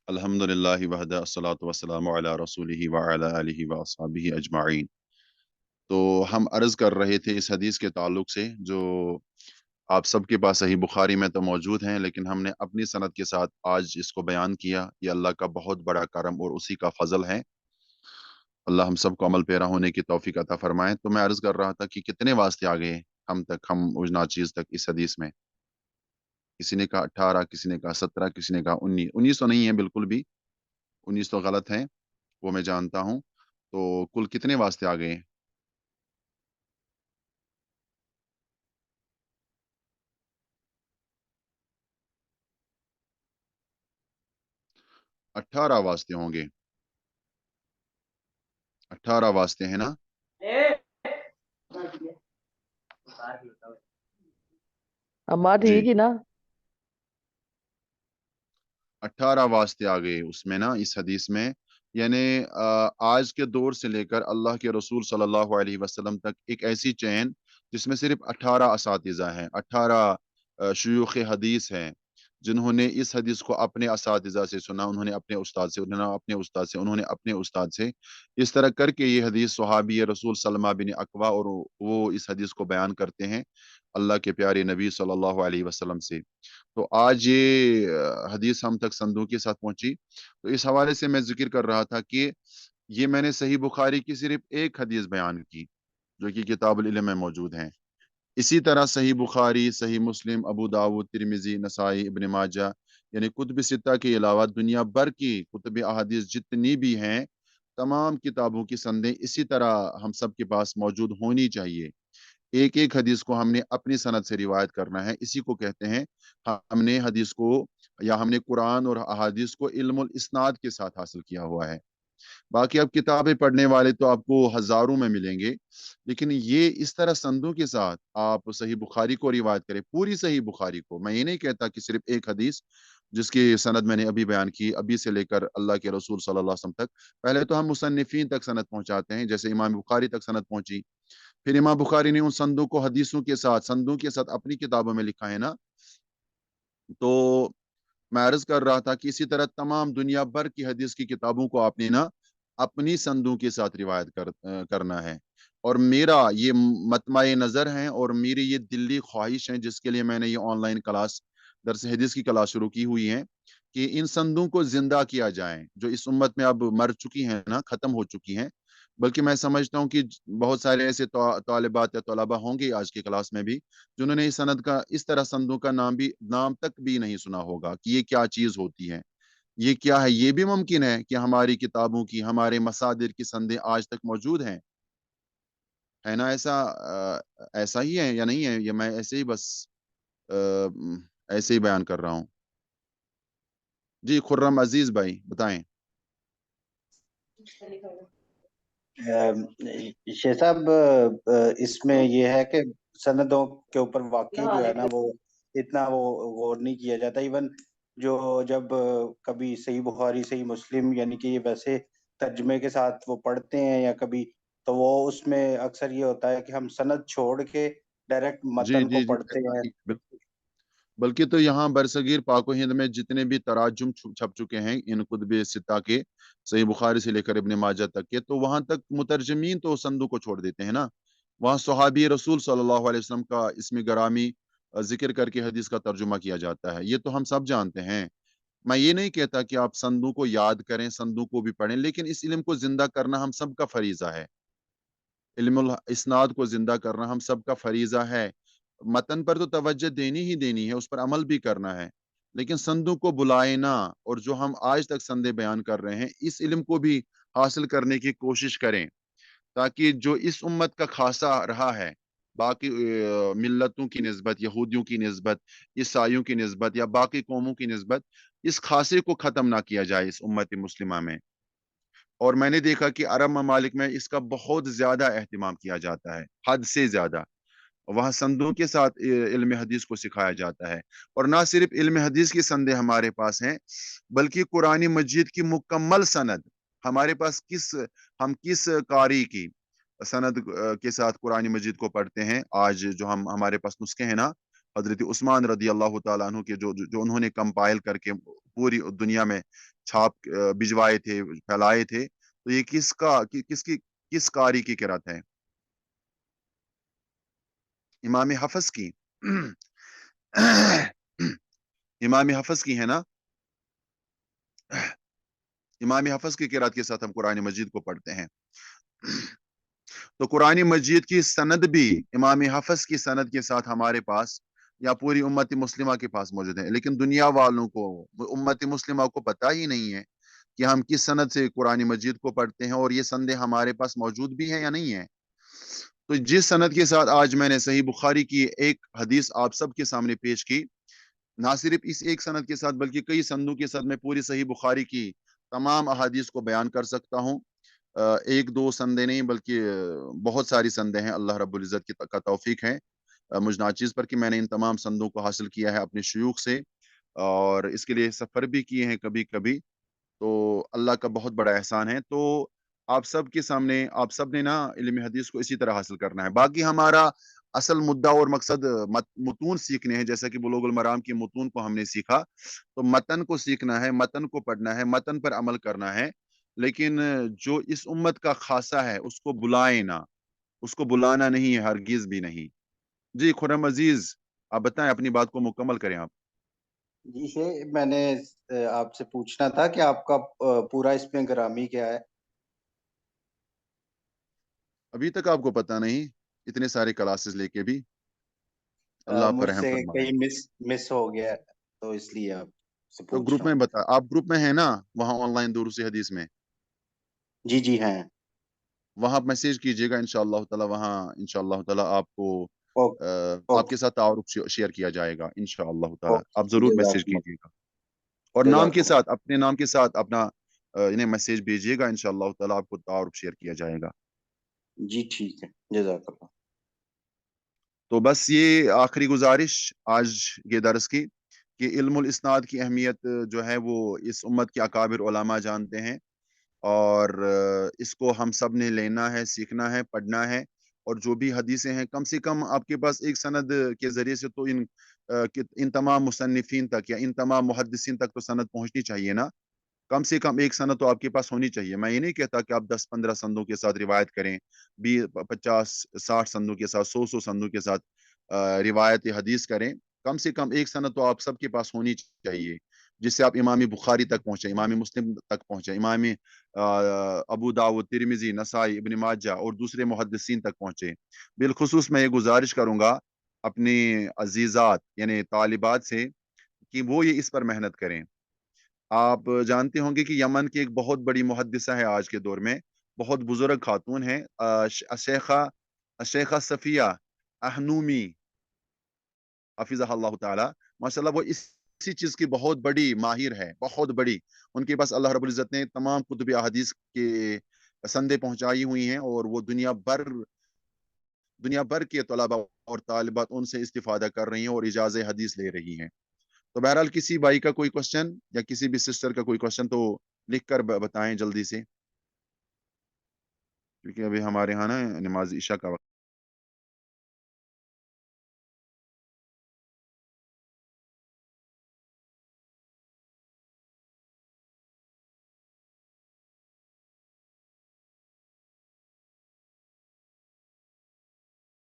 अल्हम्दुलिल्लाहि वहदा अस्सलातु वस्सलामु अला रसूलिहि व अला आलिहि व अस्हाबिहि अजमाइन। तो हम अर्ज कर रहे थे इस हदीस के ताल्लुक से जो आप सबके पास सही बुखारी में तो मौजूद हैं, लेकिन हमने अपनी सनद के साथ आज इसको बयान किया। ये अल्लाह का बहुत बड़ा करम और उसी का फजल है। अल्लाह हम सबको अमल पेरा होने की तौफीक अता फरमाए। तो मैं अर्ज कर रहा था कि कितने वास्ते आ गए हम उस नाचीज तक इस हदीस में। किसी ने कहा 18, किसी ने कहा 17, किसी ने कहा 19। 19 तो नहीं है बिल्कुल भी, 19 तो गलत है, वो मैं जानता हूँ। तो कुल कितने वास्ते आ गए? 18 वास्ते होंगे। 18 वास्ते हैं ना? अम्मा ठीक जी, ही ना। 18 वास्ते आ गए उसमें ना, इस हदीस में। यानी आज के दौर से लेकर अल्लाह के रसूल सल्लल्लाहु अलैहि वसल्लम तक एक ऐसी चेन जिसमें सिर्फ 18 असातिज़ा हैं, 18 शयूख हदीस हैं, जिन्होंने इस हदीस को अपने असातिज़ा से सुना, उन्होंने अपने उस्ताद से, उन्होंने अपने उस्ताद से, उन्होंने अपने उस्ताद से, इस तरह करके ये हदीस सहाबी रसूल सलमा बिन अकवा, और वो इस हदीस को बयान करते हैं अल्लाह के प्यारे नबी सल्लल्लाहु अलैहि वसल्लम से। तो आज ये हदीस हम तक संदूक के साथ पहुंची। तो इस हवाले से मैं जिक्र कर रहा था कि ये मैंने सही बुखारी की सिर्फ एक हदीस बयान की, जो कि किताबुल इल्म में मौजूद है। इसी तरह सही बुखारी, सही मुस्लिम, अबू दाऊद, तिरमिजी, नसाई, इब्न माजा, यानी कुतुब सित्ता के अलावा दुनिया भर की कुतुब अहादीस जितनी भी हैं, तमाम किताबों की संदें इसी तरह हम सब के पास मौजूद होनी चाहिए। एक एक हदीस को हमने अपनी सनद से रिवायत करना है। इसी को कहते हैं, हमने हदीस को या हमने कुरान और अहादीस को इल्मुल इस्नाद के साथ हासिल किया हुआ है। बाकी अब किताबें पढ़ने वाले तो आपको हजारों में मिलेंगे, लेकिन ये इस तरह संदों के साथ आप सही बुखारी को रिवायत करें, पूरी सही बुखारी को। मैं ये नहीं कहता कि सिर्फ एक हदीस जिसकी सनद मैंने अभी बयान की, अभी से लेकर अल्लाह के रसूल सल्लल्लाहु अलैहि वसल्लम तक। पहले तो हम मुसन्निफीन तक सनद पहुंचाते हैं, जैसे इमाम बुखारी तक सनद पहुंची, फिर इमाम बुखारी ने उन संदों को हदीसों के साथ, संदों के साथ अपनी किताबों में लिखा है ना। तो मैं अर्ज कर रहा था कि इसी तरह तमाम दुनिया भर की हदीस की किताबों को आपने ना अपनी संदों के साथ रिवायत करना है। और मेरा ये मतमाए नज़र है और मेरी ये दिल्ली ख्वाहिश है, जिसके लिए मैंने ये ऑनलाइन क्लास, दरस हदीस की क्लास शुरू की हुई है, कि इन संदों को जिंदा किया जाए, जो इस उम्मत में अब मर चुकी हैं ना, खत्म हो चुकी हैं। बल्कि मैं समझता हूँ कि बहुत सारे ऐसे तालिबात या तलबा होंगे आज की क्लास में भी, जिन्होंने इस सनद का, इस तरह संदों का नाम तक भी नहीं सुना होगा कि ये क्या चीज होती है, ये क्या है। ये भी मुमकिन है कि हमारी किताबों की, हमारे मसादिर की संदें आज तक मौजूद हैं, है ना? ऐसा ही है या नहीं है? ये मैं ऐसे ही बस ऐसे ही बयान कर रहा हूँ। जी, खुर्रम अजीज भाई बताएं। शेख साहब, इसमें ये है कि सनदों के ऊपर वाकई जो है ना, वो इतना वो गौर नहीं किया जाता। इवन जो जब कभी सही बुखारी, सही मुस्लिम, यानी कि ये वैसे तर्जमे के साथ वो पढ़ते हैं या कभी, तो वो उसमें अक्सर ये होता है कि हम सनद छोड़ के डायरेक्ट जी मतन को जी जी, पढ़ते ऐसा हैं। ही बिल्कुल। बल्कि तो यहाँ बरसगीर पाक हिंद में जितने भी तराजुम छप चुके हैं इन कुतुब सित्ता के, सही बुखारी से लेकर इब्ने माजा तक के, तो वहां तक मुतरजमीन तो संदों को छोड़ देते हैं ना। वहाँ सहाबी रसूल सल्लल्लाहु अलैहि वसल्लम का इसमें गरामी जिक्र करके हदीस का तर्जुमा किया जाता है, ये तो हम सब जानते हैं। मैं ये नहीं कहता कि आप संदों को याद करें, संदों को भी पढ़ें, लेकिन इस इल्म को जिंदा करना हम सबका फरीजा है। इल्मुल इस्नाद को जिंदा करना हम सबका फरीजा है। मतन पर तो तवज्जो देनी ही देनी है, उस पर अमल भी करना है, लेकिन संदों को बुलाए ना। और जो हम आज तक संदे बयान कर रहे हैं, इस इल्म को भी हासिल करने की कोशिश करें, ताकि जो इस उम्मत का खासा रहा है, बाकी मिल्लतों की निस्बत, यहूदियों की निस्बत, ईसाइयों की निस्बत या बाकी कौमों की निस्बत, इस खासे को ख़त्म ना किया जाए इस उम्मत मुस्लिमा में। और मैंने देखा कि अरब ममालिक में इसका बहुत ज्यादा एहतमाम किया जाता है, हद से ज्यादा। वहाँ संदों के साथ इल्म हदीस को सिखाया जाता है। और ना सिर्फ इल्म हदीस की संदे हमारे पास हैं, बल्कि कुरान मजीद की मुकम्मल सनद हमारे पास, हम किस कारी की सनद के साथ कुरान मजीद को पढ़ते हैं। आज जो हम हमारे पास नुस्खे हैं ना, हज़रत उस्मान रज़ी अल्लाह ताला अन्हु के जो उन्होंने कंपाइल करके पूरी दुनिया में भिजवाए थे, फैलाए थे। तो ये किस कारी की किरात है? इमाम हफ़्ज़ की। इमाम हफ़्ज़ की है ना? इमाम हफ़्ज़ की किरात के साथ हम कुरान मजीद को पढ़ते हैं। तो कुरान मजीद की सनद भी इमाम हफ़्ज़ की सनद के साथ हमारे पास या पूरी उम्मत मुस्लिमा के पास मौजूद है। लेकिन दुनिया वालों को, उम्मत मुस्लिमा को पता ही नहीं है कि हम किस सनद से कुरान मजीद को पढ़ते हैं और ये संदे हमारे पास मौजूद भी है या नहीं है। तो जिस सनद के साथ आज मैंने सही बुखारी की एक हदीस आप सबके सामने पेश की, ना सिर्फ इस एक सनद के साथ बल्कि कई संदों के साथ मैं पूरी सही बुखारी की तमाम अहादीस को बयान कर सकता हूँ। एक दो संदे नहीं बल्कि बहुत सारी संदे हैं। अल्लाह रब्बुल इज़्ज़त की का तौफीक है मुझ नाचीज़ पर कि मैंने इन तमाम संदों को हासिल किया है अपने शयूख से और इसके लिए सफ़र भी किए हैं कभी-कभी। तो अल्लाह का बहुत बड़ा एहसान है। तो आप सब के सामने आप सब ने ना इल्म हदीस को इसी तरह हासिल करना है। बाकी हमारा असल मुद्दा और मकसद मुतून सीखने हैं, जैसा कि बुलूगुल मराम के मुतून को हमने सीखा। तो मतन को सीखना है, मतन को पढ़ना है, मतन पर अमल करना है। लेकिन जो इस उम्मत का खासा है उसको बुलाएँ ना, उसको बुलाना नहीं है, हरगिज़ भी नहीं। जी, खुर्रम अज़ीज़, आप बताएँ, अपनी बात को मुकम्मल करें आप। जी, ये मैंने आपसे पूछना था कि आपका पूरा इसमें ग्रामी क्या है? अभी तक आपको पता नहीं, इतने सारे क्लासेस लेके भी? अल्लाह आप पर रहम मुझसे फरमाए। कहीं मिस हो गया है, तो इसलिए आपसे तो पूछ ग्रुप रहा में हूँ। बता, आप ग्रुप में हैं ना, वहाँ ऑनलाइन दुरूस हदीस में? जी, जी, हैं। वहाँ मैसेज कीजिएगा इंशाअल्लाह ताला, वहाँ इंशाअल्लाह ताला आपको ओके, आपके ओके, साथ तारुफ शेयर किया जाएगा इंशाअल्लाह ताला। ओके, आप ज़रूर मैसेज जज़ाकुमुल्लाह, कीजिएगा और नाम के जज़ाकुमुल्लाह। साथ, अपने नाम के साथ अपना इन्हें मैसेज भेजिएगा, इंशाअल्लाह ताला आपको तारुफ शेयर किया जाएगा। जी, ठीक है, जज़ाकल्लाह। तो बस ये आखिरी गुज़ारिश आज के दर्स की कि इल्मुल इस्नाद की अहमियत जो है वो इस उम्मत के अकाबिर उलमा जानते हैं और इसको हम सब ने लेना है, सीखना है, पढ़ना है और जो भी हदीसें हैं कम से कम आपके पास एक सनद के ज़रिए से तो इन तमाम मुसन्निफ़ीन तक या इन तमाम मुहद्दिसीन तक तो सनद पहुँचनी चाहिए ना। कम से कम एक सनद तो आपके पास होनी चाहिए। मैं ये नहीं कहता कि आप 10-15 संदों के साथ रिवायत करें, 50-60 संदों के साथ, 100-100 संदों के साथ रिवायत हदीस करें। कम से कम एक सनद तो आप सबके पास होनी चाहिए, जिससे आप इमाम बुखारी तक पहुँचे, इमाम मुस्लिम तक पहुँचे, इमाम अबू दाऊद, तिरमिज़ी, नसाई, इब्न माजा और दूसरे मुहद्दिसीन तक पहुँचे। बिलख़ुसूस मैं ये गुज़ारिश करूँगा अपनी अज़ीज़ात यानी तालिबात से कि वो ये इस पर मेहनत करें। आप जानते होंगे कि यमन की एक बहुत बड़ी मुहद्दिसा है आज के दौर में, बहुत बुज़ुर्ग खातून हैं शेखा सफ़िया अहनूमी हफ़िज़हा अल्लाह ताला। माशाअल्लाह वो इसी चीज़ की बहुत बड़ी माहिर है, बहुत बड़ी। उनके पास अल्लाह रब्बुल इज़्ज़त ने तमाम कुतुब अहादीस के संदें पहुँचाई हुई हैं और वो दुनिया भर के तलबा और तालिबात उनसे इस्तिफ़ादा कर रही हैं और इजाज़े हदीस ले रही हैं। तो बहरहाल किसी भाई का कोई क्वेश्चन या किसी भी सिस्टर का कोई क्वेश्चन तो लिख कर बताएं जल्दी से, क्योंकि अभी हमारे यहाँ ना नमाज इशा का वक्त